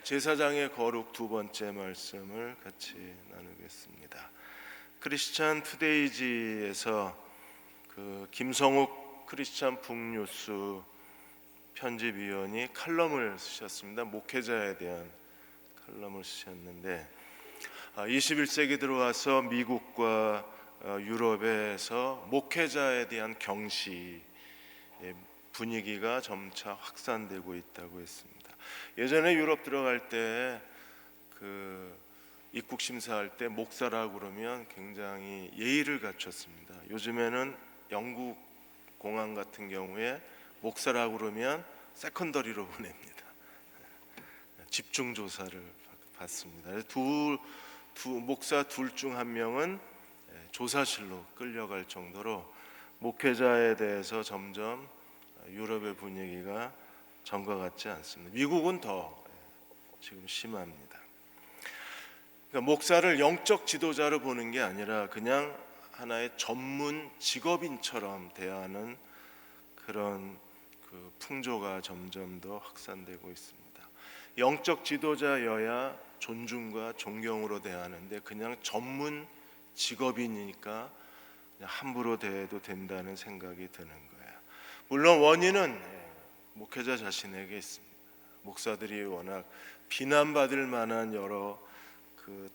제사장의 거룩 두 번째 말씀을 같이 나누겠습니다. 크리스찬 투데이지에서 김성욱 크리스찬 북뉴스 편집위원이 칼럼을 쓰셨습니다. 목회자에 대한 칼럼을 쓰셨는데 21세기 들어와서 미국과 유럽에서 목회자에 대한 경시 분위기가 점차 확산되고 있다고 했습니다. 예전에 유럽 들어갈 때 입국 심사할 때 목사라고 그러면 굉장히 예의를 갖췄습니다. 요즘에는 영국 공항 같은 경우에 목사라고 그러면 세컨더리로 보냅니다. 집중 조사를 받습니다. 목사 둘 중 한 명은 조사실로 끌려갈 정도로 목회자에 대해서 점점 유럽의 분위기가 전과 같지 않습니다. 미국은 더 지금 심합니다. 그러니까 목사를 영적 지도자로 보는 게 아니라 그냥 하나의 전문 직업인처럼 대하는 그런 풍조가 점점 더 확산되고 있습니다. 영적 지도자여야 존중과 존경으로 대하는데 그냥 전문 직업인이니까 그냥 함부로 대해도 된다는 생각이 드는 거예요. 물론 원인은 목회자 자신에게 있습니다. 목사들이 워낙 비난받을 만한 여러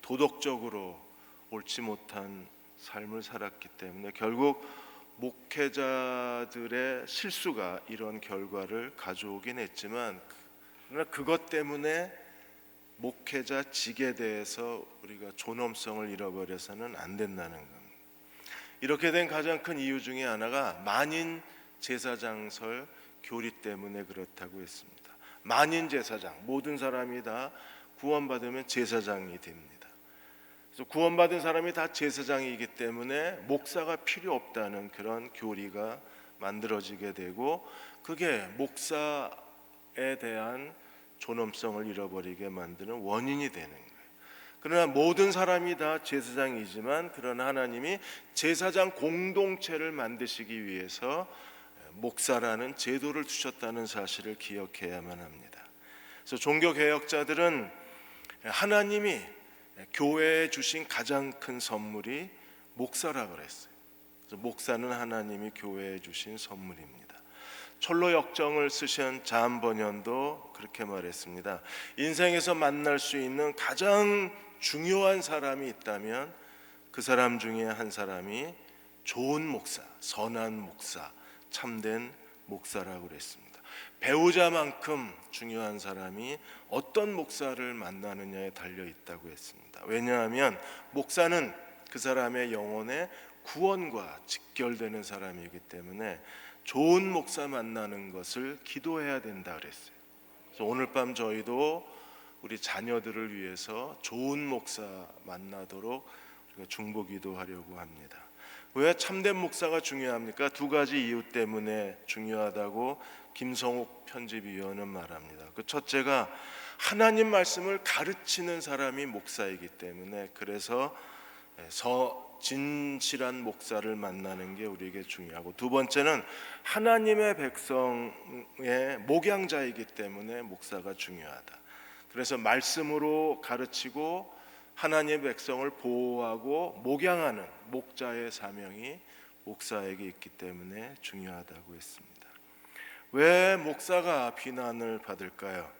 도덕적으로 옳지 못한 삶을 살았기 때문에 결국 목회자들의 실수가 이런 결과를 가져오긴 했지만 그러나 그것 때문에 목회자직에 대해서 우리가 존엄성을 잃어버려서는 안 된다는 겁니다. 이렇게 된 가장 큰 이유 중에 하나가 만인 제사장설 교리 때문에 그렇다고 했습니다. 만인 제사장, 모든 사람이 다 구원받으면 제사장이 됩니다. 그래서 구원받은 사람이 다 제사장이기 때문에 목사가 필요 없다는 그런 교리가 만들어지게 되고 그게 목사에 대한 존엄성을 잃어버리게 만드는 원인이 되는 거예요. 그러나 모든 사람이 다 제사장이지만 그러나 하나님이 제사장 공동체를 만드시기 위해서 목사라는 제도를 두셨다는 사실을 기억해야만 합니다. 그래서 종교개혁자들은 하나님이 교회에 주신 가장 큰 선물이 목사라고 그랬어요. 그래서 목사는 하나님이 교회에 주신 선물입니다. 철로 역정을 쓰신 자한번연도 그렇게 말했습니다. 인생에서 만날 수 있는 가장 중요한 사람이 있다면 그 사람 중에 한 사람이 좋은 목사, 선한 목사, 참된 목사라고 그랬습니다. 배우자만큼 중요한 사람이 어떤 목사를 만나느냐에 달려 있다고 했습니다. 왜냐하면 목사는 그 사람의 영혼의 구원과 직결되는 사람이기 때문에 좋은 목사 만나는 것을 기도해야 된다 그랬어요. 그래서 오늘 밤 저희도 우리 자녀들을 위해서 좋은 목사 만나도록 우리가 중보기도하려고 합니다. 왜 참된 목사가 중요합니까? 두 가지 이유 때문에 중요하다고 김성욱 편집위원은 말합니다. 그 첫째가 하나님 말씀을 가르치는 사람이 목사이기 때문에 그래서 진실한 목사를 만나는 게 우리에게 중요하고 두 번째는 하나님의 백성의 목양자이기 때문에 목사가 중요하다. 그래서 말씀으로 가르치고 하나님의 백성을 보호하고 목양하는 목자의 사명이 목사에게 있기 때문에 중요하다고 했습니다. 왜 목사가 비난을 받을까요?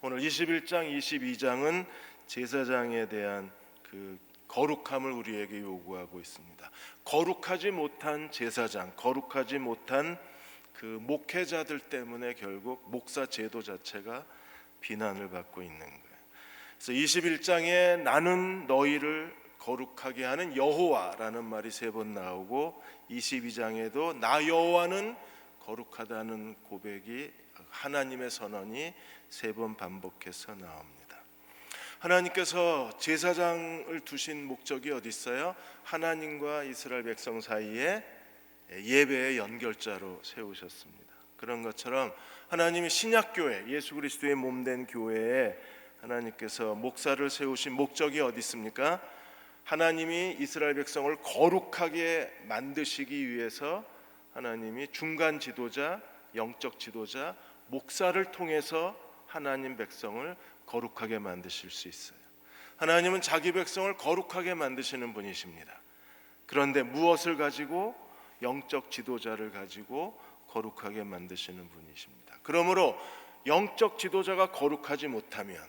오늘 21장, 22장은 제사장에 대한 거룩함을 우리에게 요구하고 있습니다. 거룩하지 못한 제사장, 거룩하지 못한 목회자들 때문에 결국 목사 제도 자체가 비난을 받고 있는 거예요. 그래서 21장에 나는 너희를 거룩하게 하는 여호와라는 말이 3번 나오고 22장에도 나 여호와는 거룩하다는 고백이 하나님의 선언이 3번 반복해서 나옵니다. 하나님께서 제사장을 두신 목적이 어디 있어요? 하나님과 이스라엘 백성 사이에 예배의 연결자로 세우셨습니다. 그런 것처럼 하나님이 신약교회, 예수 그리스도의 몸된 교회에 하나님께서 목사를 세우신 목적이 어디 있습니까? 하나님이 이스라엘 백성을 거룩하게 만드시기 위해서 하나님이 중간 지도자, 영적 지도자, 목사를 통해서 하나님 백성을 거룩하게 만드실 수 있어요. 하나님은 자기 백성을 거룩하게 만드시는 분이십니다. 그런데 무엇을 가지고? 영적 지도자를 가지고 거룩하게 만드시는 분이십니다. 그러므로 영적 지도자가 거룩하지 못하면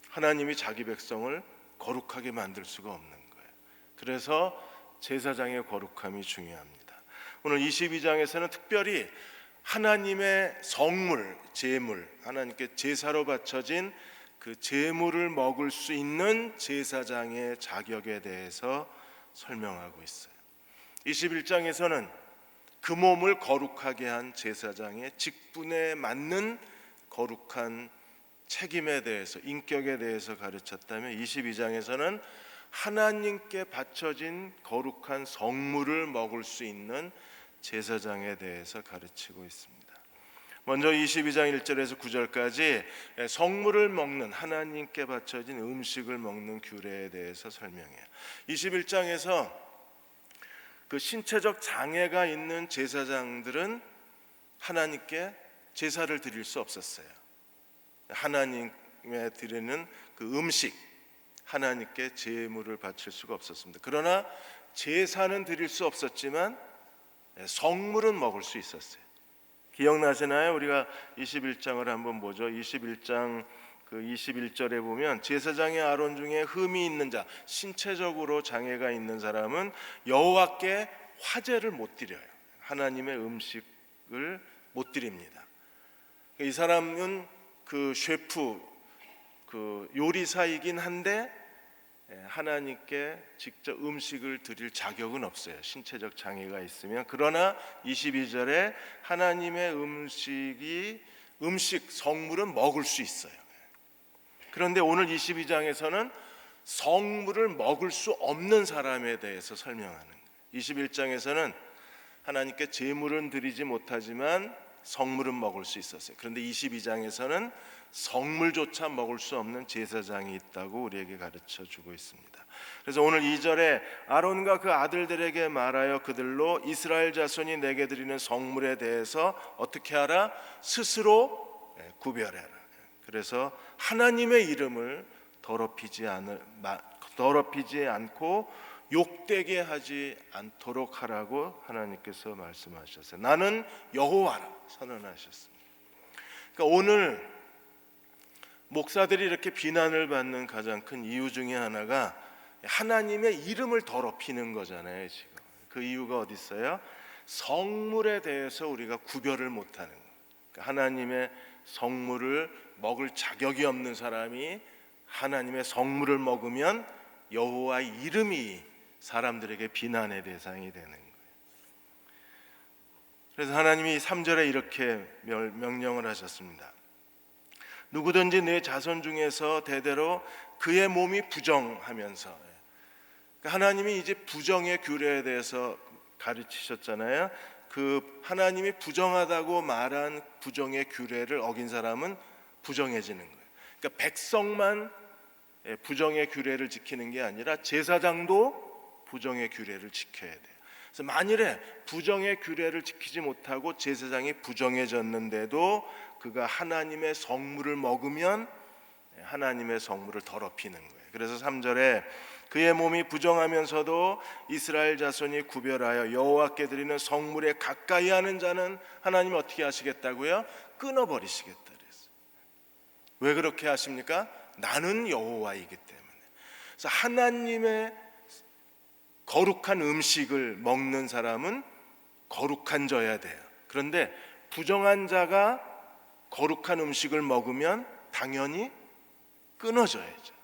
하나님이 자기 백성을 거룩하게 만들 수가 없는 거예요. 그래서 제사장의 거룩함이 중요합니다. 오늘 22장에서는 특별히 하나님의 성물, 제물, 하나님께 제사로 바쳐진 그 제물을 먹을 수 있는 제사장의 자격에 대해서 설명하고 있어요. 21장에서는 그 몸을 거룩하게 한 제사장의 직분에 맞는 거룩한 책임에 대해서, 인격에 대해서 가르쳤다면 22장에서는 하나님께 바쳐진 거룩한 성물을 먹을 수 있는 제사장에 대해서 가르치고 있습니다. 먼저 22장 1절에서 9절까지 성물을 먹는, 하나님께 바쳐진 음식을 먹는 규례에 대해서 설명해요. 21장에서 그 신체적 장애가 있는 제사장들은 하나님께 제사를 드릴 수 없었어요. 하나님에 드리는 그 음식, 하나님께 제물을 바칠 수가 없었습니다. 그러나 제사는 드릴 수 없었지만 성물은 먹을 수 있었어요. 기억나시나요? 우리가 21장을 한번 보죠. 21장 그 21절에 보면 제사장의 아론 중에 흠이 있는 자, 신체적으로 장애가 있는 사람은 여호와께 화제를 못 드려요. 하나님의 음식을 못 드립니다. 이 사람은 그 셰프, 그 요리사이긴 한데 하나님께 직접 음식을 드릴 자격은 없어요. 신체적 장애가 있으면. 그러나 22절에 하나님의 음식 성물은 먹을 수 있어요. 그런데 오늘 22장에서는 성물을 먹을 수 없는 사람에 대해서 설명하는 거예요. 21장에서는 하나님께 제물은 드리지 못하지만 성물은 먹을 수 있었어요. 그런데 22장에서는 성물조차 먹을 수 없는 제사장이 있다고 우리에게 가르쳐 주고 있습니다. 그래서 오늘 2절에 아론과 그 아들들에게 말하여 그들로 이스라엘 자손이 내게 드리는 성물에 대해서 어떻게 하라? 스스로 구별해라. 그래서 하나님의 이름을 더럽히지 않고 욕되게 하지 않도록 하라고 하나님께서 말씀하셨어요. 나는 여호와라 선언하셨습니다. 그러니까 오늘 목사들이 이렇게 비난을 받는 가장 큰 이유 중에 하나가 하나님의 이름을 더럽히는 거잖아요. 지금 그 이유가 어디 있어요? 성물에 대해서 우리가 구별을 못하는 거예요. 그러니까 하나님의 성물을 먹을 자격이 없는 사람이 하나님의 성물을 먹으면 여호와의 이름이 사람들에게 비난의 대상이 되는 거예요. 그래서 하나님이 3절에 이렇게 명령을 하셨습니다. 누구든지 내 자손 중에서 대대로 그의 몸이 부정하면서, 하나님이 이제 부정의 규례에 대해서 가르치셨잖아요. 그 하나님이 부정하다고 말한 부정의 규례를 어긴 사람은 부정해지는 거예요. 그러니까 백성만 부정의 규례를 지키는 게 아니라 제사장도 부정의 규례를 지켜야 돼요. 그래서 만일에 부정의 규례를 지키지 못하고 제사장이 부정해졌는데도 그가 하나님의 성물을 먹으면 하나님의 성물을 더럽히는 거예요. 그래서 3절에 그의 몸이 부정하면서도 이스라엘 자손이 구별하여 여호와께 드리는 성물에 가까이 하는 자는 하나님이 어떻게 하시겠다고요? 끊어버리시겠다 그랬어요. 왜 그렇게 하십니까? 나는 여호와이기 때문에. 그래서 하나님의 거룩한 음식을 먹는 사람은 거룩한 자여야 돼요. 그런데 부정한 자가 거룩한 음식을 먹으면 당연히 끊어져야죠.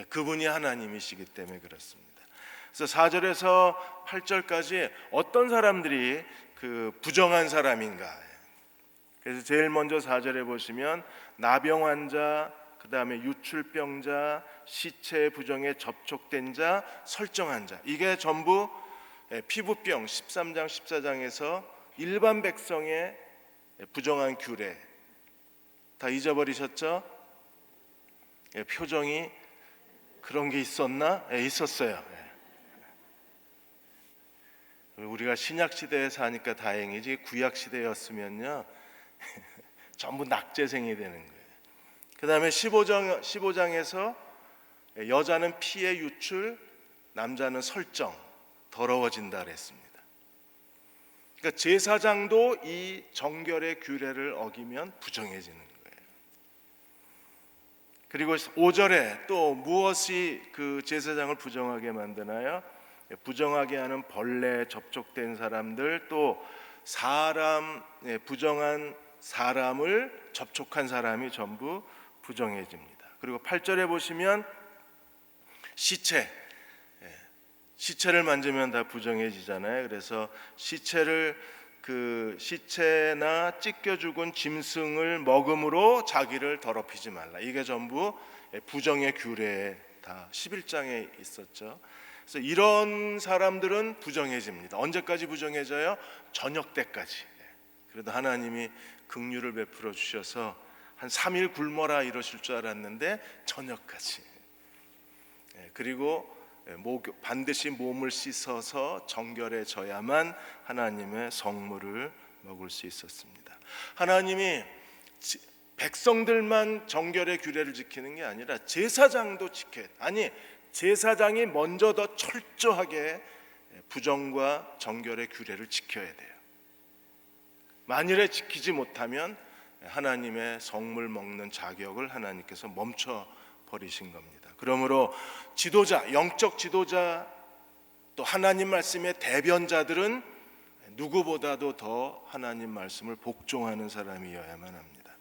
그분이 하나님이시기 때문에 그렇습니다. 그래서 4절에서 8절까지 어떤 사람들이 그 부정한 사람인가. 그래서 제일 먼저 4절에 보시면 나병 환자, 그 다음에 유출병자, 시체 부정에 접촉된 자, 설정한 자, 이게 전부 피부병 13장 14장에서 일반 백성의 부정한 규례 다 잊어버리셨죠? 표정이 그런 게 있었나? 있었어요. 우리가 신약 시대에 사니까 다행이지 구약 시대였으면요 전부 낙제생이 되는 거예요. 그 다음에 15장에서 여자는 피의 유출, 남자는 설정, 더러워진다 그랬습니다. 그러니까 제사장도 이 정결의 규례를 어기면 부정해지는 거예요. 그리고 5절에 또 무엇이 그 제사장을 부정하게 만드나요? 부정하게 하는 벌레에 접촉된 사람들, 또 부정한 사람을 접촉한 사람이 전부 부정해집니다. 그리고 8절에 보시면 시체를 만지면 다 부정해지잖아요. 그래서 시체나 찢겨 죽은 짐승을 먹음으로 자기를 더럽히지 말라. 이게 전부 부정의 규례에 다 11장에 있었죠. 그래서 이런 사람들은 부정해집니다. 언제까지 부정해져요? 저녁 때까지. 그래도 하나님이 긍휼을 베풀어 주셔서 한 3일 굶어라 이러실 줄 알았는데 저녁까지. 그리고 반드시 몸을 씻어서 정결해져야만 하나님의 성물을 먹을 수 있었습니다. 하나님이 백성들만 정결의 규례를 지키는 게 아니라 제사장도 지켜야 돼. 아니, 제사장이 먼저 더 철저하게 부정과 정결의 규례를 지켜야 돼요. 만일에 지키지 못하면 하나님의 성물 먹는 자격을 하나님께서 멈춰 버리신 겁니다. 그러므로 지도자, 영적 지도자, 또 하나님 말씀의 대변자들은 누구보다도 더 하나님 말씀을 복종하는 사람이어야만 합니다.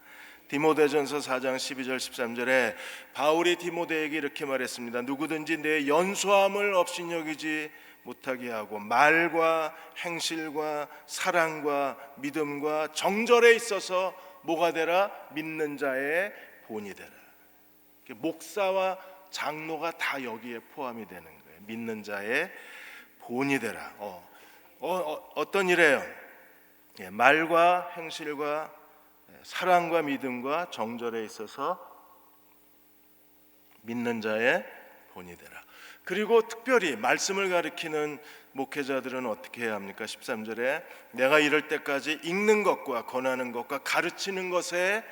디모데전서 4장 12절 13절에 바울이 디모데에게 이렇게 말했습니다. 누구든지 내 연소함을 업신여기지 못하게 하고 말과 행실과 사랑과 믿음과 정절에 있어서 뭐가 되라? 믿는 자의 본이 되라. 목사와 장로가 다 여기에 포함이 되는 거예요. 믿는 자의 본이 되라. 어떤 일이에요? 말과 행실과 사랑과 믿음과 정절에 있어서 믿는 자의 본이 되라. 그리고 특별히 말씀을 가르치는 목회자들은 어떻게 해야 합니까? 13절에 내가 이럴 때까지 읽는 것과 권하는 것과 가르치는 것에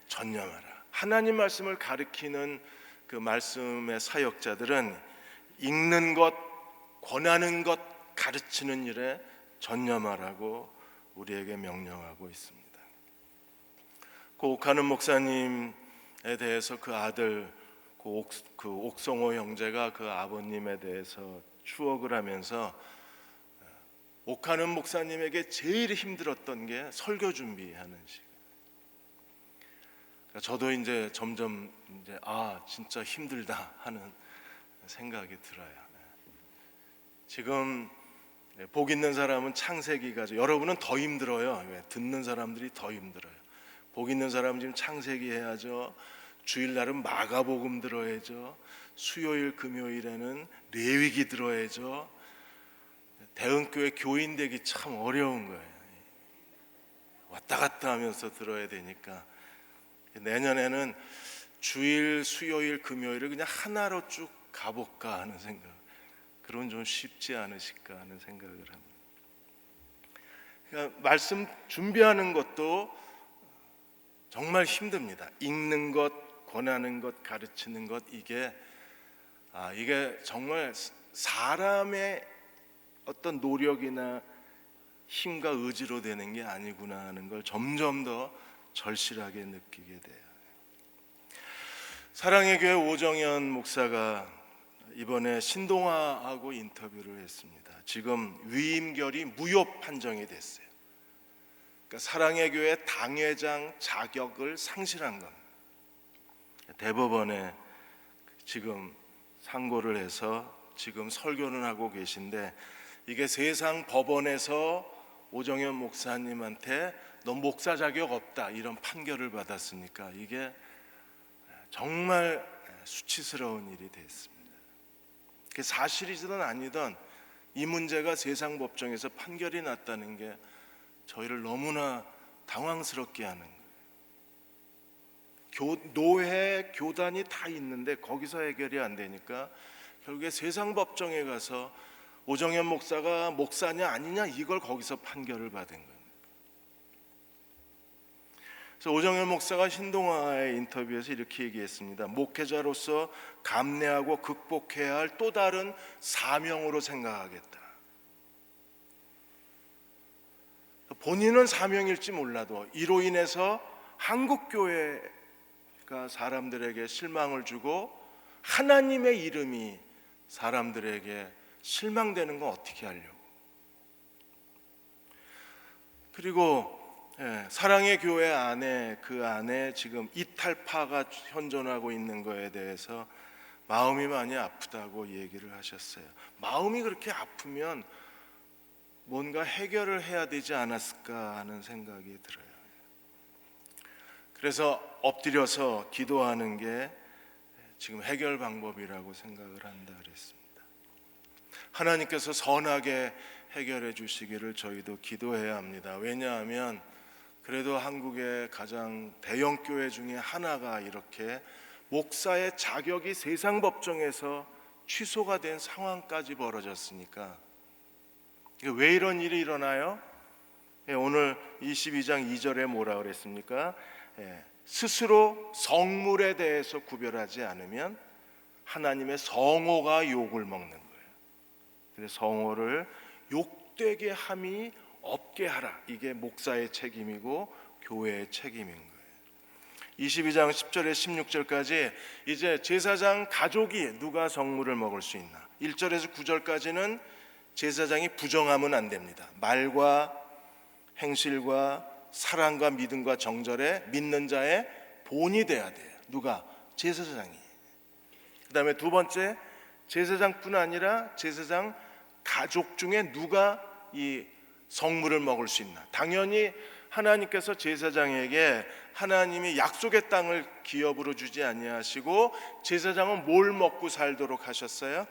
전념하라. 하나님 말씀을 가르치는 그 말씀의 사역자들은 읽는 것, 권하는 것, 가르치는 일에 전념하라고 우리에게 명령하고 있습니다. 그 옥하는 목사님에 대해서 그 아들 그 옥성호 형제가 그 아버님에 대해서 추억을 하면서 옥하는 목사님에게 제일 힘들었던 게 설교 준비하는 시간. 저도 이제 점점 진짜 힘들다 하는 생각이 들어요. 지금 복 있는 사람은 창세기가, 여러분은 더 힘들어요. 듣는 사람들이 더 힘들어요. 복 있는 사람은 지금 창세기 해야죠. 주일날은 마가복음 들어야죠. 수요일 금요일에는 레위기 들어야죠. 대흥교회 교인 되기 참 어려운 거예요. 왔다 갔다 하면서 들어야 되니까 내년에는 주일, 수요일, 금요일을 그냥 하나로 쭉 가볼까 하는 생각. 그런 좀 쉽지 않으실까 하는 생각을 합니다. 그러니까 말씀 준비하는 것도 정말 힘듭니다. 읽는 것, 권하는 것, 가르치는 것, 이게 정말 사람의 어떤 노력이나 힘과 의지로 되는 게 아니구나 하는 걸 점점 더 절실하게 느끼게 돼요. 사랑의 교회 오정현 목사가 이번에 신동아하고 인터뷰를 했습니다. 지금 위임결이 무효 판정이 됐어요. 그러니까 사랑의 교회 당회장 자격을 상실한 겁니다. 대법원에 지금 상고를 해서 지금 설교는 하고 계신데, 이게 세상 법원에서 오정현 목사님한테 너 목사 자격 없다 이런 판결을 받았으니까 이게 정말 수치스러운 일이 됐습니다. 그게 사실이든 아니든 이 문제가 세상 법정에서 판결이 났다는 게 저희를 너무나 당황스럽게 하는 거예요. 노회, 교단이 다 있는데 거기서 해결이 안 되니까 결국에 세상 법정에 가서 오정현 목사가 목사냐 아니냐 이걸 거기서 판결을 받은 거예요. 그래서 오정열 목사가 신동아의 인터뷰에서 이렇게 얘기했습니다. 목회자로서 감내하고 극복해야 할 또 다른 사명으로 생각하겠다. 본인은 사명일지 몰라도 이로 인해서 한국교회가 사람들에게 실망을 주고 하나님의 이름이 사람들에게 실망되는 건 어떻게 하려고. 그리고 사랑의 교회 안에 그 안에 지금 이탈파가 현존하고 있는 거에 대해서 마음이 많이 아프다고 얘기를 하셨어요. 마음이 그렇게 아프면 뭔가 해결을 해야 되지 않았을까 하는 생각이 들어요. 그래서 엎드려서 기도하는 게 지금 해결 방법이라고 생각을 한다 그랬습니다. 하나님께서 선하게 해결해 주시기를 저희도 기도해야 합니다. 왜냐하면 그래도 한국의 가장 대형 교회 중에 하나가 이렇게 목사의 자격이 세상 법정에서 취소가 된 상황까지 벌어졌으니까 왜 이런 일이 일어나요? 오늘 22장 2절에 뭐라 그랬습니까? 스스로 성물에 대해서 구별하지 않으면 하나님의 성호가 욕을 먹는 거예요. 그래서 성호를 욕되게 함이 없게 하라. 이게 목사의 책임이고 교회의 책임인 거예요. 22장 10절에 16절까지 이제 제사장 가족이 누가 성물을 먹을 수 있나? 1절에서 9절까지는 제사장이 부정하면 안 됩니다. 말과 행실과 사랑과 믿음과 정절에 믿는 자의 본이 돼야 돼요. 누가? 제사장이. 그 다음에 두 번째, 제사장뿐 아니라 제사장 가족 중에 누가 이 성물을 먹을 수 있나? 당연히 하나님께서 제사장에게 하나님이 약속의 땅을 기업으로 주지 아니하시고 제사장은 뭘 먹고 살도록 하셨어요?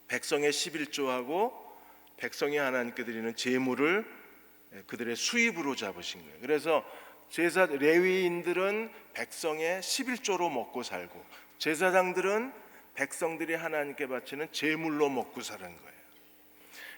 백성의 11조하고 백성이 하나님께 드리는 제물을 그들의 수입으로 잡으신 거예요. 그래서 레위인들은 백성의 11조로 먹고 살고 제사장들은 백성들이 하나님께 바치는 제물로 먹고 사는 거예요.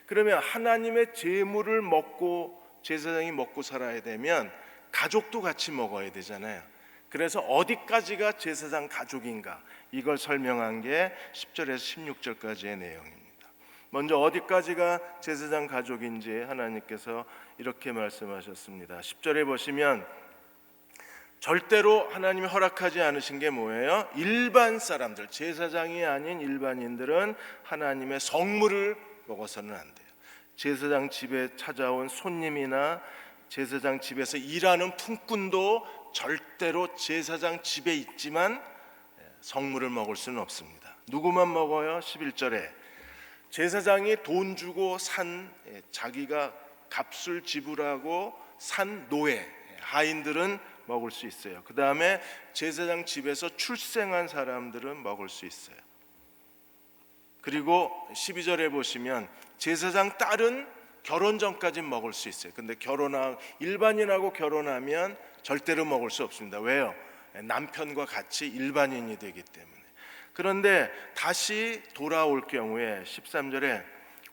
그러면 하나님의 제물을 먹고 제사장이 먹고 살아야 되면 가족도 같이 먹어야 되잖아요. 그래서 어디까지가 제사장 가족인가 이걸 설명한 게 10절에서 16절까지의 내용입니다. 먼저 어디까지가 제사장 가족인지 하나님께서 이렇게 말씀하셨습니다. 10절에 보시면 절대로 하나님이 허락하지 않으신 게 뭐예요? 일반 사람들, 제사장이 아닌 일반인들은 하나님의 성물을 먹어서는 안 돼요. 제사장 집에 찾아온 손님이나 제사장 집에서 일하는 품꾼도 절대로 제사장 집에 있지만 성물을 먹을 수는 없습니다. 누구만 먹어요? 11절에 제사장이 돈 주고 산 자기가 값을 지불하고 산 노예 하인들은 먹을 수 있어요. 그 다음에 제사장 집에서 출생한 사람들은 먹을 수 있어요. 그리고 12절에 보시면 제사장 딸은 결혼 전까지 먹을 수 있어요. 근데 일반인하고 결혼하면 절대로 먹을 수 없습니다. 왜요? 남편과 같이 일반인이 되기 때문에. 그런데 다시 돌아올 경우에 13절에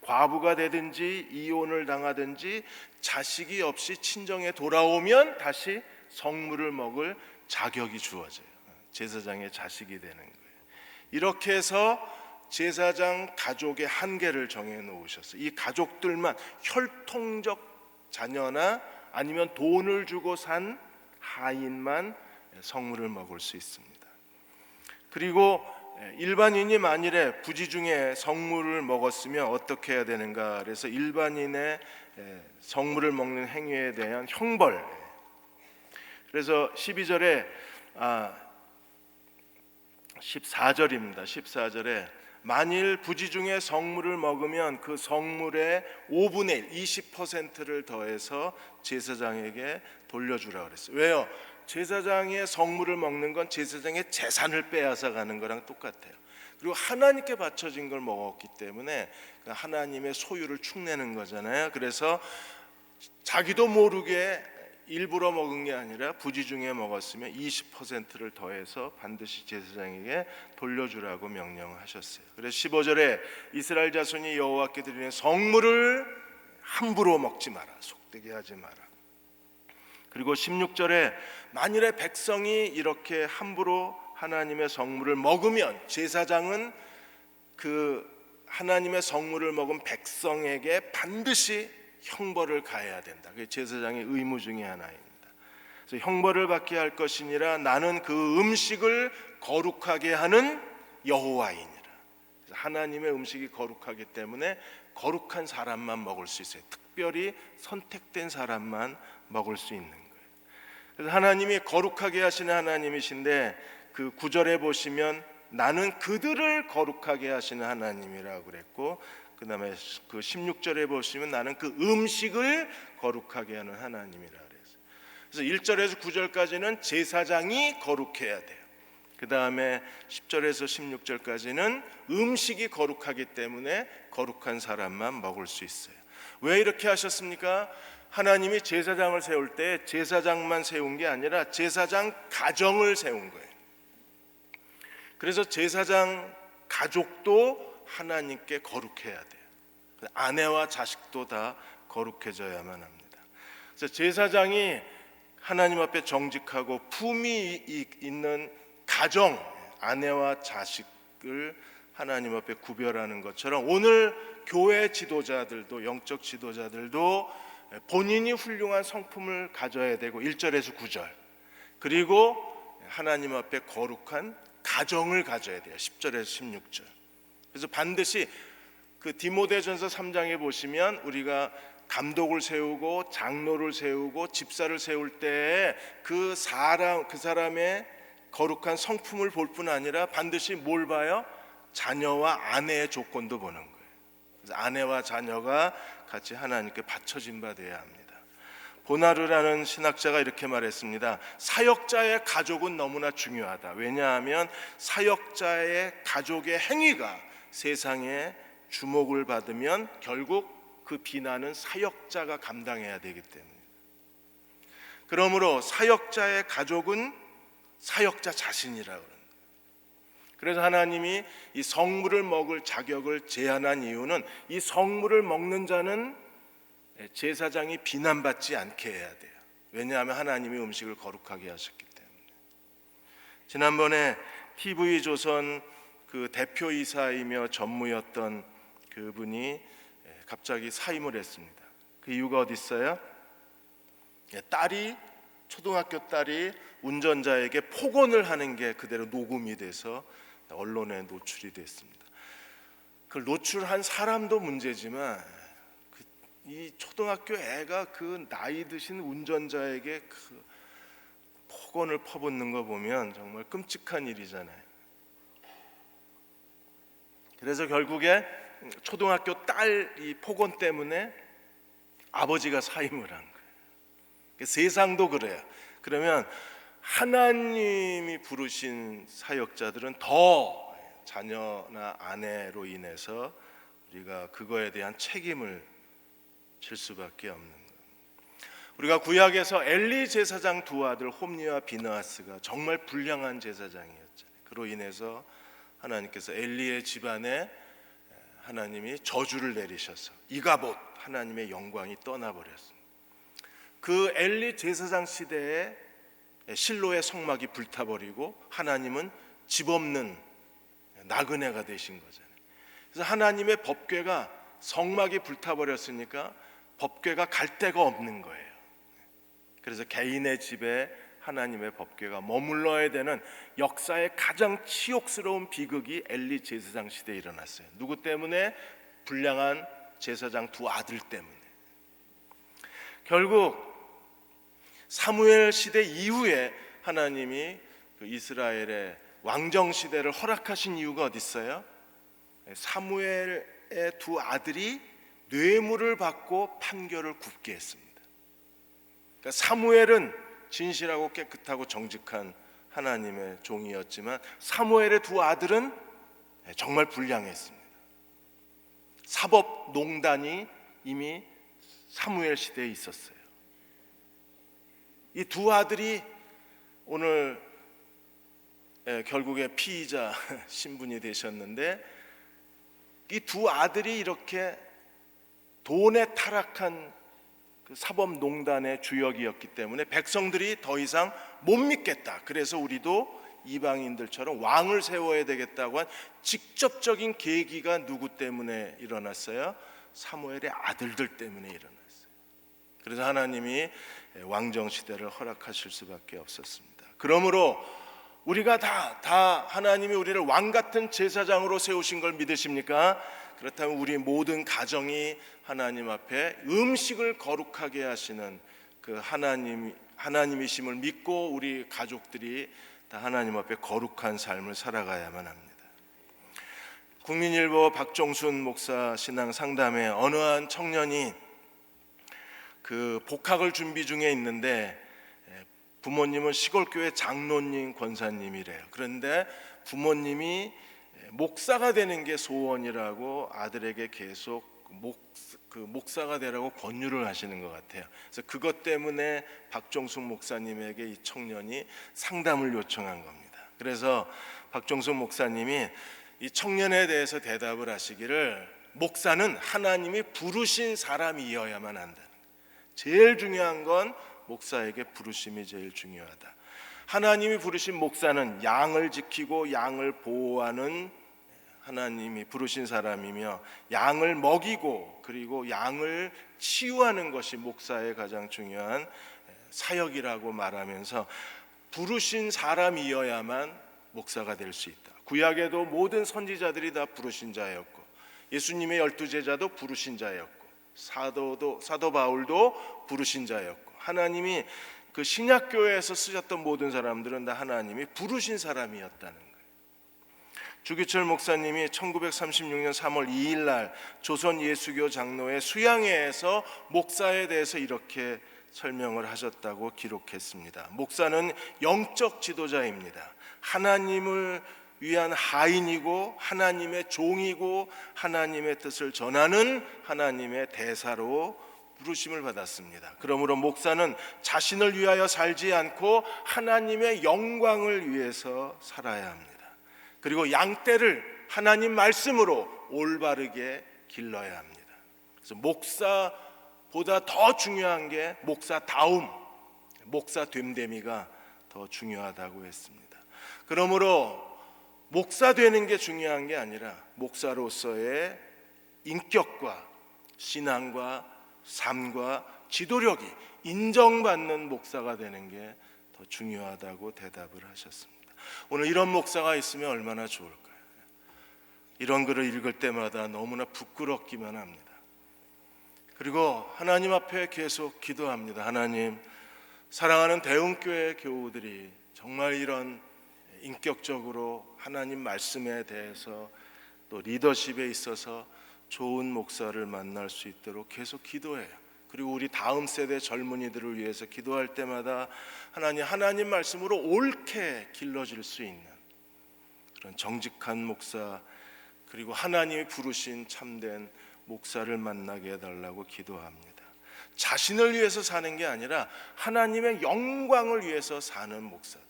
과부가 되든지 이혼을 당하든지 자식이 없이 친정에 돌아오면 다시 성물을 먹을 자격이 주어져요. 제사장의 자식이 되는 거예요. 이렇게 해서 제사장 가족의 한계를 정해 놓으셨어요. 이 가족들만 혈통적 자녀나 아니면 돈을 주고 산 하인만 성물을 먹을 수 있습니다. 그리고 일반인이 만일에 부지 중에 성물을 먹었으면 어떻게 해야 되는가? 그래서 일반인의 성물을 먹는 행위에 대한 형벌. 그래서 12절에 14절입니다. 14절에 만일 부지 중에 성물을 먹으면 그 성물의 5분의 1, 20%를 더해서 제사장에게 돌려주라 그랬어요. 왜요? 제사장의 성물을 먹는 건 제사장의 재산을 빼앗아 가는 거랑 똑같아요. 그리고 하나님께 바쳐진 걸 먹었기 때문에 하나님의 소유를 축내는 거잖아요. 그래서 자기도 모르게 일부러 먹은 게 아니라 부지 중에 먹었으면 20%를 더해서 반드시 제사장에게 돌려주라고 명령하셨어요. 그래서 15절에 이스라엘 자손이 여호와께 드리는 성물을 함부로 먹지 마라, 속되게 하지 마라. 그리고 16절에 만일에 백성이 이렇게 함부로 하나님의 성물을 먹으면 제사장은 그 하나님의 성물을 먹은 백성에게 반드시 형벌을 가해야 된다. 그게 제사장의 의무 중에 하나입니다. 그래서 형벌을 받게 할 것이니라 나는 그 음식을 거룩하게 하는 여호와이니라. 하나님의 음식이 거룩하기 때문에 거룩한 사람만 먹을 수 있어요. 특별히 선택된 사람만 먹을 수 있는 거예요. 그래서 하나님이 거룩하게 하시는 하나님이신데 그 9절에 보시면 나는 그들을 거룩하게 하시는 하나님이라고 그랬고, 그 다음에 그 16절에 보시면 나는 그 음식을 거룩하게 하는 하나님이라 그랬어요. 그래서 1절에서 9절까지는 제사장이 거룩해야 돼요. 그 다음에 10절에서 16절까지는 음식이 거룩하기 때문에 거룩한 사람만 먹을 수 있어요. 왜 이렇게 하셨습니까? 하나님이 제사장을 세울 때 제사장만 세운 게 아니라 제사장 가정을 세운 거예요. 그래서 제사장 가족도 하나님께 거룩해야 돼요. 아내와 자식도 다 거룩해져야만 합니다. 그래서 제사장이 하나님 앞에 정직하고 품위 있는 가정, 아내와 자식을 하나님 앞에 구별하는 것처럼 오늘 교회 지도자들도, 영적 지도자들도 본인이 훌륭한 성품을 가져야 되고 1절에서 9절, 그리고 하나님 앞에 거룩한 가정을 가져야 돼요. 10절에서 16절. 그래서 반드시 그 디모데전서 3장에 보시면 우리가 감독을 세우고 장로를 세우고 집사를 세울 때 그 사람의 거룩한 성품을 볼 뿐 아니라 반드시 뭘 봐요? 자녀와 아내의 조건도 보는 거예요. 그래서 아내와 자녀가 같이 하나님께 바쳐진 바 되어야 합니다. 보나르라는 신학자가 이렇게 말했습니다. 사역자의 가족은 너무나 중요하다. 왜냐하면 사역자의 가족의 행위가 세상에 주목을 받으면 결국 그 비난은 사역자가 감당해야 되기 때문에, 그러므로 사역자의 가족은 사역자 자신이라고 합니다. 그래서 하나님이 이 성물을 먹을 자격을 제한한 이유는 이 성물을 먹는 자는 제사장이 비난받지 않게 해야 돼요. 왜냐하면 하나님이 음식을 거룩하게 하셨기 때문에. 지난번에 TV조선 그 대표이사이며 전무였던 그분이 갑자기 사임을 했습니다. 그 이유가 어디 있어요? 초등학교 딸이 운전자에게 폭언을 하는 게 그대로 녹음이 돼서 언론에 노출이 됐습니다. 그걸 노출한 사람도 문제지만 이 초등학교 애가 그 나이 드신 운전자에게 그 폭언을 퍼붓는 거 보면 정말 끔찍한 일이잖아요. 그래서 결국에 초등학교 딸 이 폭언 때문에 아버지가 사임을 한 거예요. 세상도 그래요. 그러면 하나님이 부르신 사역자들은 더 자녀나 아내로 인해서 우리가 그거에 대한 책임을 질 수밖에 없는 거예요. 우리가 구약에서 엘리 제사장 두 아들 홈니와 비느하스가 정말 불량한 제사장이었잖아요. 그로 인해서 하나님께서 엘리의 집안에 하나님이 저주를 내리셔서 이가봇 하나님의 영광이 떠나버렸습니다. 그 엘리 제사장 시대에 실로의 성막이 불타버리고 하나님은 집 없는 나그네가 되신 거잖아요. 그래서 하나님의 법궤가 성막이 불타버렸으니까 법궤가 갈 데가 없는 거예요. 그래서 개인의 집에 하나님의 법궤가 머물러야 되는 역사의 가장 치욕스러운 비극이 엘리 제사장 시대에 일어났어요. 누구 때문에? 불량한 제사장 두 아들 때문에. 결국 사무엘 시대 이후에 하나님이 그 이스라엘의 왕정 시대를 허락하신 이유가 어디 있어요? 사무엘의 두 아들이 뇌물을 받고 판결을 굽게 했습니다. 그러니까 사무엘은 진실하고 깨끗하고 정직한 하나님의 종이었지만 사무엘의 두 아들은 정말 불량했습니다. 사법농단이 이미 사무엘 시대에 있었어요. 이 두 아들이 오늘 결국에 피의자 신분이 되셨는데, 이 두 아들이 이렇게 돈에 타락한 그 사법농단의 주역이었기 때문에 백성들이 더 이상 못 믿겠다. 그래서 우리도 이방인들처럼 왕을 세워야 되겠다고 한 직접적인 계기가 누구 때문에 일어났어요? 사무엘의 아들들 때문에 일어났어요. 그래서 하나님이 왕정 시대를 허락하실 수밖에 없었습니다. 그러므로 우리가 다 하나님이 우리를 왕 같은 제사장으로 세우신 걸 믿으십니까? 그렇다면 우리 모든 가정이 하나님 앞에 음식을 거룩하게 하시는 그 하나님이심을 믿고 우리 가족들이 다 하나님 앞에 거룩한 삶을 살아가야만 합니다. 국민일보 박종순 목사 신앙 상담에 어느 한 청년이 그 복학을 준비 중에 있는데 부모님은 시골교회 장로님 권사님이래요. 그런데 부모님이 목사가 되는 게 소원이라고 아들에게 계속 목사가 되라고 권유를 하시는 것 같아요. 그래서 그것 때문에 박종숙 목사님에게 이 청년이 상담을 요청한 겁니다. 그래서 박종숙 목사님이 이 청년에 대해서 대답을 하시기를, 목사는 하나님이 부르신 사람이어야만 한다. 제일 중요한 건 목사에게 부르심이 제일 중요하다. 하나님이 부르신 목사는 양을 지키고 양을 보호하는 하나님이 부르신 사람이며, 양을 먹이고 그리고 양을 치유하는 것이 목사의 가장 중요한 사역이라고 말하면서 부르신 사람이어야만 목사가 될 수 있다. 구약에도 모든 선지자들이 다 부르신 자였고, 예수님의 12제자도 부르신 자였고, 사도 바울도 부르신 자였고, 하나님이 그 신약교회에서 쓰셨던 모든 사람들은 다 하나님이 부르신 사람이었다는 거예요. 주기철 목사님이 1936년 3월 2일 날 조선 예수교 장로회 수양회에서 목사에 대해서 이렇게 설명을 하셨다고 기록했습니다. 목사는 영적 지도자입니다. 하나님을 위한 하인이고 하나님의 종이고 하나님의 뜻을 전하는 하나님의 대사로 부르심을 받았습니다. 그러므로 목사는 자신을 위하여 살지 않고 하나님의 영광을 위해서 살아야 합니다. 그리고 양떼를 하나님 말씀으로 올바르게 길러야 합니다. 그래서 목사보다 더 중요한 게 목사다움, 목사됨됨이가 더 중요하다고 했습니다. 그러므로 목사 되는 게 중요한 게 아니라 목사로서의 인격과 신앙과 삶과 지도력이 인정받는 목사가 되는 게 더 중요하다고 대답을 하셨습니다. 오늘 이런 목사가 있으면 얼마나 좋을까요? 이런 글을 읽을 때마다 너무나 부끄럽기만 합니다. 그리고 하나님 앞에 계속 기도합니다. 하나님, 사랑하는 대흥교회 교우들이 정말 이런 인격적으로 하나님 말씀에 대해서 또 리더십에 있어서 좋은 목사를 만날 수 있도록 계속 기도해요. 그리고 우리 다음 세대 젊은이들을 위해서 기도할 때마다 하나님 말씀으로 옳게 길러질 수 있는 그런 정직한 목사, 그리고 하나님이 부르신 참된 목사를 만나게 해달라고 기도합니다. 자신을 위해서 사는 게 아니라 하나님의 영광을 위해서 사는 목사들.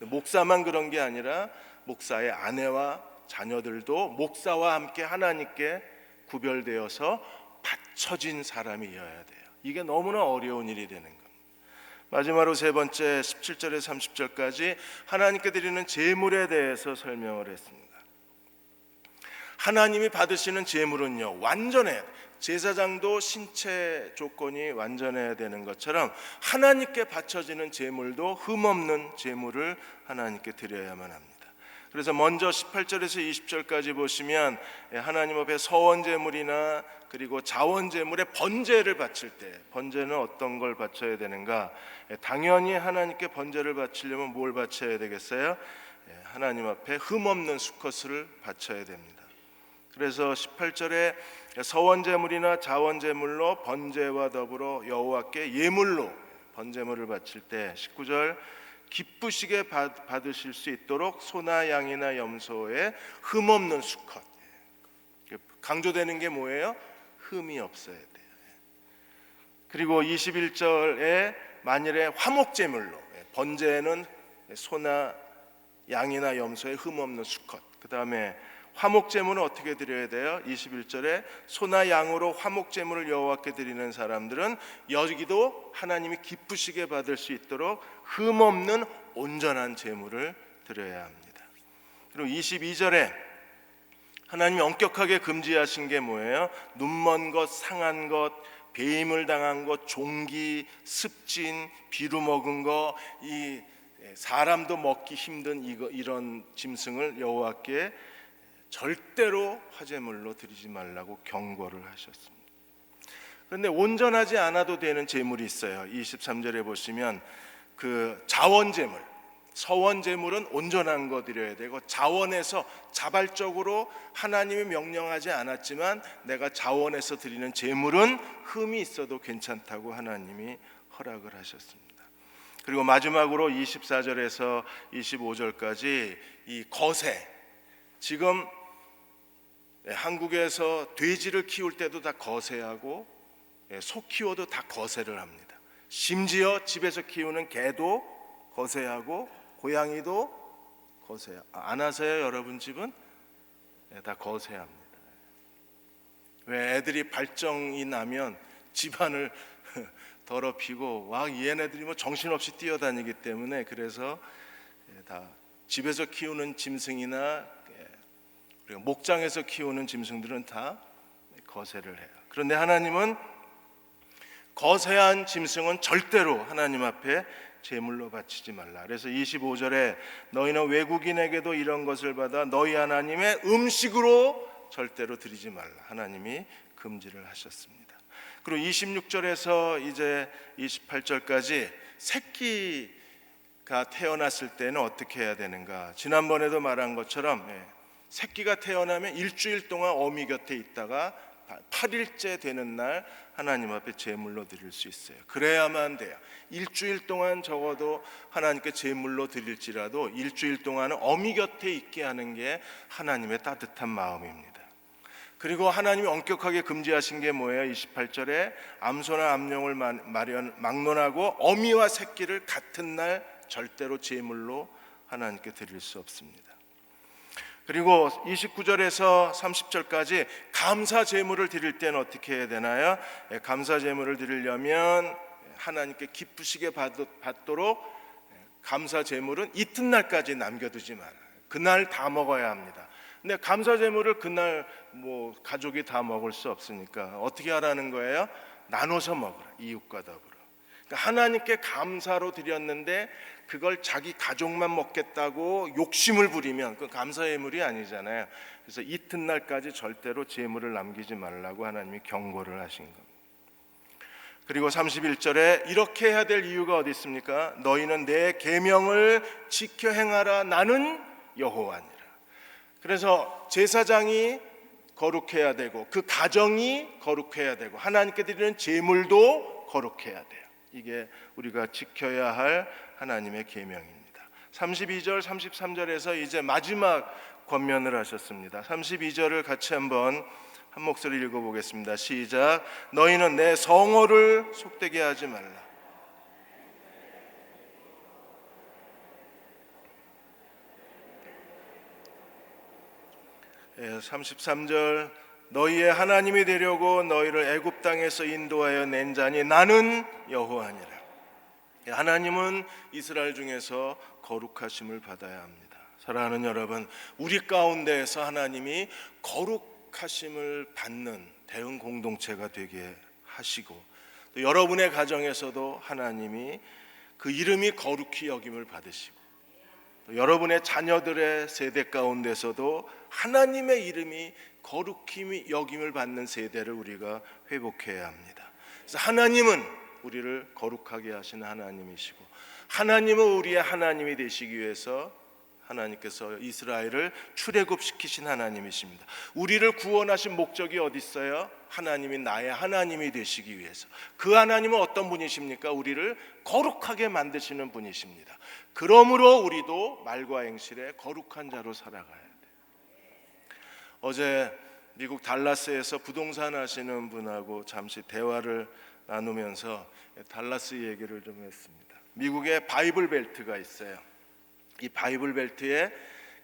목사만 그런 게 아니라 목사의 아내와 자녀들도 목사와 함께 하나님께 구별되어서 바쳐진 사람이어야 돼요. 이게 너무나 어려운 일이 되는 겁니다. 마지막으로 세 번째 17절에서 30절까지 하나님께 드리는 제물에 대해서 설명을 했습니다. 하나님이 받으시는 제물은요, 완전해야 돼요. 제사장도 신체 조건이 완전해야 되는 것처럼 하나님께 바쳐지는 제물도 흠없는 제물을 하나님께 드려야만 합니다. 그래서 먼저 18절에서 20절까지 보시면 하나님 앞에 서원제물이나 그리고 자원제물의 번제를 바칠 때, 번제는 어떤 걸 바쳐야 되는가? 당연히 하나님께 번제를 바치려면 뭘 바쳐야 되겠어요? 하나님 앞에 흠없는 수컷을 바쳐야 됩니다. 그래서 18절에 서원제물이나 자원제물로 번제와 더불어 여호와께 예물로 번제물을 바칠 때, 19절 기쁘시게 받으실 수 있도록 소나 양이나 염소의 흠없는 수컷. 강조되는 게 뭐예요? 흠이 없어야 돼요. 그리고 21절에 만일에 화목제물로, 번제는 소나 양이나 염소의 흠없는 수컷, 그 다음에 화목 제물은 어떻게 드려야 돼요? 21절에 소나 양으로 화목 제물을 여호와께 드리는 사람들은 여기도 하나님이 기쁘시게 받을 수 있도록 흠없는 온전한 제물을 드려야 합니다. 그리고 22절에 하나님이 엄격하게 금지하신 게 뭐예요? 눈먼 것, 상한 것, 배임을 당한 것, 종기, 습진, 비루 먹은 것, 이 사람도 먹기 힘든 이런 짐승을 여호와께 절대로 화제물로 드리지 말라고 경고를 하셨습니다. 그런데 온전하지 않아도 되는 제물이 있어요. 23절에 보시면 그 자원 제물, 서원 제물은 온전한 거 드려야 되고, 자원에서 자발적으로 하나님이 명령하지 않았지만 내가 자원에서 드리는 제물은 흠이 있어도 괜찮다고 하나님이 허락을 하셨습니다. 그리고 마지막으로 24절에서 25절까지 이 거세, 지금 한국에서 돼지를 키울 때도 다 거세하고 소 키워도 다 거세를 합니다. 심지어 집에서 키우는 개도 거세하고 고양이도 거세 안 하세요? 여러분 집은? 다 거세합니다. 왜? 애들이 발정이 나면 집안을 더럽히고 와 얘네들이 뭐 정신없이 뛰어다니기 때문에, 그래서 다 집에서 키우는 짐승이나 그리고 목장에서 키우는 짐승들은 다 거세를 해요. 그런데 하나님은 거세한 짐승은 절대로 하나님 앞에 제물로 바치지 말라. 그래서 25절에 너희는 외국인에게도 이런 것을 받아 너희 하나님의 음식으로 절대로 드리지 말라. 하나님이 금지를 하셨습니다. 그리고 26절에서 이제 28절까지 새끼가 태어났을 때는 어떻게 해야 되는가. 지난번에도 말한 것처럼 새끼가 태어나면 일주일 동안 어미 곁에 있다가 8일째 되는 날 하나님 앞에 제물로 드릴 수 있어요. 그래야만 돼요. 일주일 동안 적어도 하나님께 제물로 드릴지라도 일주일 동안은 어미 곁에 있게 하는 게 하나님의 따뜻한 마음입니다. 그리고 하나님이 엄격하게 금지하신 게 뭐예요? 28절에 암소나 암용을 막론하고 어미와 새끼를 같은 날 절대로 제물로 하나님께 드릴 수 없습니다. 그리고 29절에서 30절까지 감사 제물을 드릴 때는 어떻게 해야 되나요? 감사 제물을 드리려면 하나님께 기쁘시게 받도록 감사 제물은 이튿날까지 남겨두지 마라. 그날 다 먹어야 합니다. 근데 감사 제물을 그날 뭐 가족이 다 먹을 수 없으니까 어떻게 하라는 거예요? 나눠서 먹으라. 이웃과 더불어. 그러니까 하나님께 감사로 드렸는데 그걸 자기 가족만 먹겠다고 욕심을 부리면 그 감사 예물이 아니잖아요. 그래서 이튿날까지 절대로 제물을 남기지 말라고 하나님이 경고를 하신 겁니다. 그리고 31절에 이렇게 해야 될 이유가 어디 있습니까? 너희는 내 계명을 지켜 행하라. 나는 여호와니라. 그래서 제사장이 거룩해야 되고 그 가정이 거룩해야 되고 하나님께 드리는 제물도 거룩해야 돼요. 이게 우리가 지켜야 할 하나님의 계명입니다. 32절 33절에서 이제 마지막 권면을 하셨습니다. 32절을 같이 한번 한 목소리 읽어보겠습니다. 시작. 너희는 내 성호를 속되게 하지 말라. 33절 너희의 하나님이 되려고 너희를 애굽 땅에서 인도하여 낸 자니 나는 여호와니라. 하나님은 이스라엘 중에서 거룩하심을 받아야 합니다. 사랑하는 여러분, 우리 가운데에서 하나님이 거룩하심을 받는 대응 공동체가 되게 하시고 또 여러분의 가정에서도 하나님이 그 이름이 거룩히 여김을 받으시고 또 여러분의 자녀들의 세대 가운데서도 하나님의 이름이 거룩히 여김을 받는 세대를 우리가 회복해야 합니다. 그래서 하나님은 우리를 거룩하게 하시는 하나님이시고 하나님은 우리의 하나님이 되시기 위해서 하나님께서 이스라엘을 출애굽시키신 하나님이십니다. 우리를 구원하신 목적이 어디 있어요? 하나님이 나의 하나님이 되시기 위해서. 그 하나님은 어떤 분이십니까? 우리를 거룩하게 만드시는 분이십니다. 그러므로 우리도 말과 행실에 거룩한 자로 살아가야 돼요. 어제 미국 달라스에서 부동산 하시는 분하고 잠시 대화를 나누면서 달라스 얘기를 좀 했습니다. 미국에 바이블 벨트가 있어요. 이 바이블 벨트에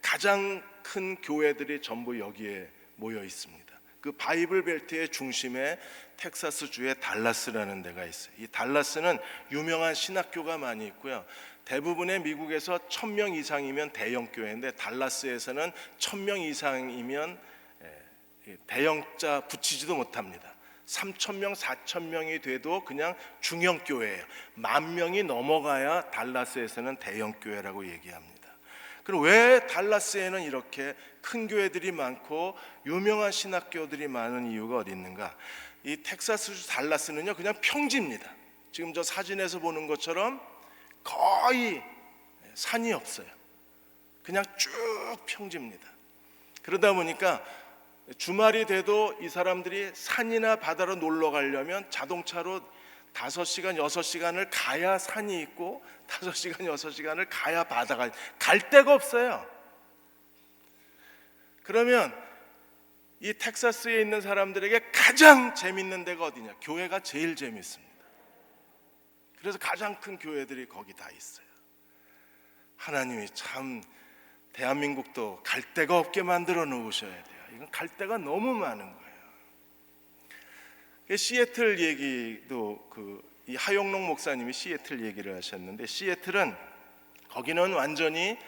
가장 큰 교회들이 전부 여기에 모여 있습니다. 그 바이블 벨트의 중심에 텍사스주의 달라스라는 데가 있어요. 이 달라스는 유명한 신학교가 많이 있고요. 대부분의 미국에서 1000명 이상이면 대형 교회인데 달라스에서는 1000명 이상이면 대형자 붙이지도 못합니다. 3000명, 4000명이 돼도 그냥 중형 교회예요. 10,000명이 넘어가야 달라스에서는 대형 교회라고 얘기합니다. 그럼 왜 달라스에는 이렇게 큰 교회들이 많고 유명한 신학교들이 많은 이유가 어디 있는가? 이 텍사스주 달라스는요 그냥 평지입니다. 지금 저 사진에서 보는 것처럼 거의 산이 없어요. 그냥 쭉 평지입니다. 그러다 보니까 주말이 돼도 이 사람들이 산이나 바다로 놀러 가려면 자동차로 5시간, 6시간을 가야 산이 있고 5시간, 6시간을 가야 바다가 갈 데가 없어요. 그러면 이 텍사스에 있는 사람들에게 가장 재밌는 데가 어디냐? 교회가 제일 재밌습니다. 그래서 가장 큰 교회들이 거기 다 있어요. 하나님이 참 대한민국도 갈 데가 없게 만들어 놓으셔야 돼요. 이건 갈 데가 너무 많은 거예요. 시애틀 얘기도 이 하용록 목사님이 시애틀 얘기를 하셨는데 시애틀은 거기는 완전히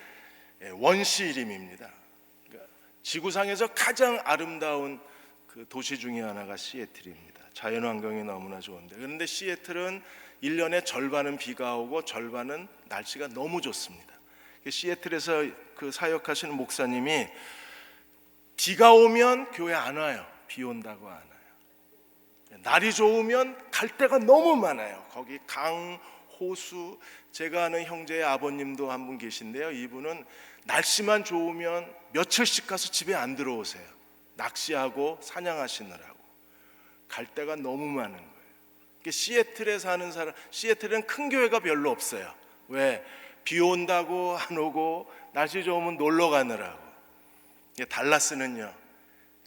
원시림입니다. 그러니까 지구상에서 가장 아름다운 그 도시 중에 하나가 시애틀입니다. 자연환경이 너무나 좋은데 그런데 시애틀은 1년에 절반은 비가 오고 절반은 날씨가 너무 좋습니다. 시애틀에서 그 사역하시는 목사님이 비가 오면 교회 안 와요. 비 온다고 안 와요. 날이 좋으면 갈 데가 너무 많아요. 거기 강, 호수, 제가 아는 형제의 아버님도 한 분 계신데요. 이분은 날씨만 좋으면 며칠씩 가서 집에 안 들어오세요. 낚시하고 사냥하시느라고. 갈 데가 너무 많은 거예요. 시애틀에 사는 사람, 시애틀은 큰 교회가 별로 없어요. 왜? 비 온다고 안 오고 날씨 좋으면 놀러 가느라고. 달라스는요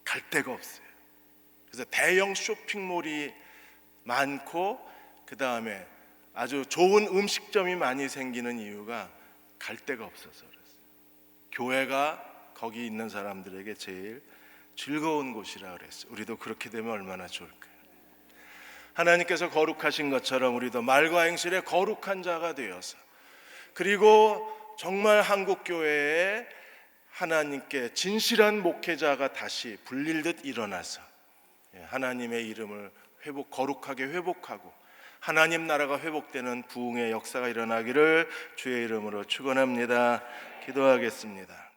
갈 데가 없어요. 그래서 대형 쇼핑몰이 많고 그 다음에 아주 좋은 음식점이 많이 생기는 이유가 갈 데가 없어서 그랬어요. 교회가 거기 있는 사람들에게 제일 즐거운 곳이라 그랬어요. 우리도 그렇게 되면 얼마나 좋을까요? 하나님께서 거룩하신 것처럼 우리도 말과 행실에 거룩한 자가 되어서 그리고 정말 한국교회에 하나님께 진실한 목회자가 다시 불릴듯 일어나서 하나님의 이름을 거룩하게 회복하고 하나님 나라가 회복되는 부흥의 역사가 일어나기를 주의 이름으로 축원합니다. 기도하겠습니다.